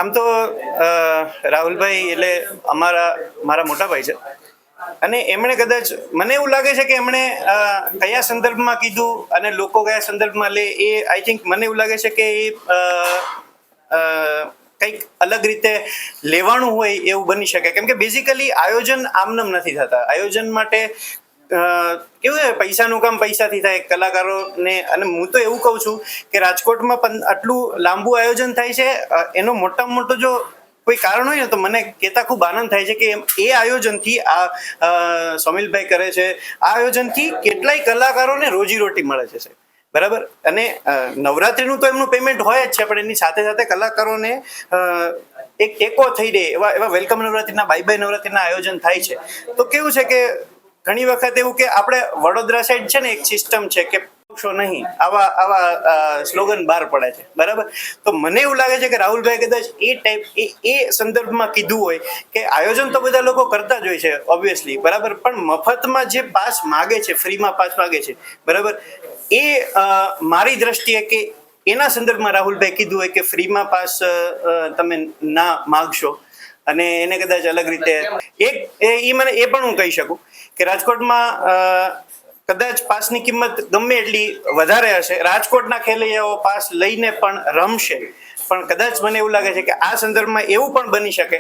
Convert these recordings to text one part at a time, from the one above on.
આમ તો રાહુલભાઈ એટલે મારા મોટા ભાઈ છે અને એમણે કદાચ મને એવું લાગે છે કે એમણે કયા સંદર્ભમાં કીધું અને લોકો કયા સંદર્ભમાં લે એ આઈ થિંક મને એવું લાગે છે કે એ કંઈક અલગ રીતે લેવાનું હોય એવું બની શકે, કેમ કે બેઝિકલી આયોજન આમનામ નથી થતા. આયોજન માટે કેવું છે, પૈસાનું કામ પૈસાથી થાય કલાકારોને. અને હું તો એવું કહું છું કે રાજકોટમાં પણ આટલું લાંબુ આયોજન થાય છે, એનો મોટામાં મોટો જો કોઈ કારણ હોય ને તો મને કહેતા ખૂબ આનંદ થાય છે કે એ આયોજનથી સોમિલભાઈ કરે છે, આ આયોજનથી કેટલાય કલાકારોને રોજીરોટી મળે છે, બરાબર. અને નવરાત્રીનું તો એમનું પેમેન્ટ હોય જ છે, પણ એની સાથે સાથે કલાકારોને એક ટેકો થઈ રહે એવા વેલકમ નવરાત્રીના, બાય બાય નવરાત્રીના આયોજન થાય છે. તો કેવું છે કે ઘણી વખત એવું કે આપણે વડોદરા સાઈડ છે ને એક સિસ્ટમ છે કે શો નહીં, આવા સ્લોગન બહાર પડે છે, બરાબર. તો મને એવું લાગે છે કે રાહુલભાઈ કદાચ એ સંદર્ભમાં કીધું હોય કે આયોજન તો બધા લોકો કરતા જ હોય છે ઓબ્વિયસલી, બરાબર, પણ મફતમાં જે પાસ માગે છે, ફ્રીમાં પાસ માગે છે, બરાબર, એ મારી દ્રષ્ટિએ કે એના સંદર્ભમાં રાહુલભાઈ કીધું હોય કે ફ્રીમાં પાસ તમે ના માગશો. અને એને કદાચ અલગ રીતે મને એ પણ હું કહી શકું કે રાજકોટમાં કદાચ પાસની કિંમત ગમે એટલી વધારે હશે, રાજકોટના ખેલૈયાઓ પાસ લઈને પણ રમશે, પણ કદાચ મને એવું લાગે છે કે આ સંદર્ભમાં એવું પણ બની શકે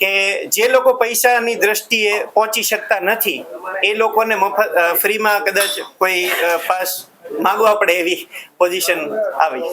કે જે લોકો પૈસાની દ્રષ્ટિએ પહોંચી શકતા નથી એ લોકોને મફત ફ્રીમાં કદાચ કોઈ પાસ માગવા પડે એવી પોઝિશન આવી.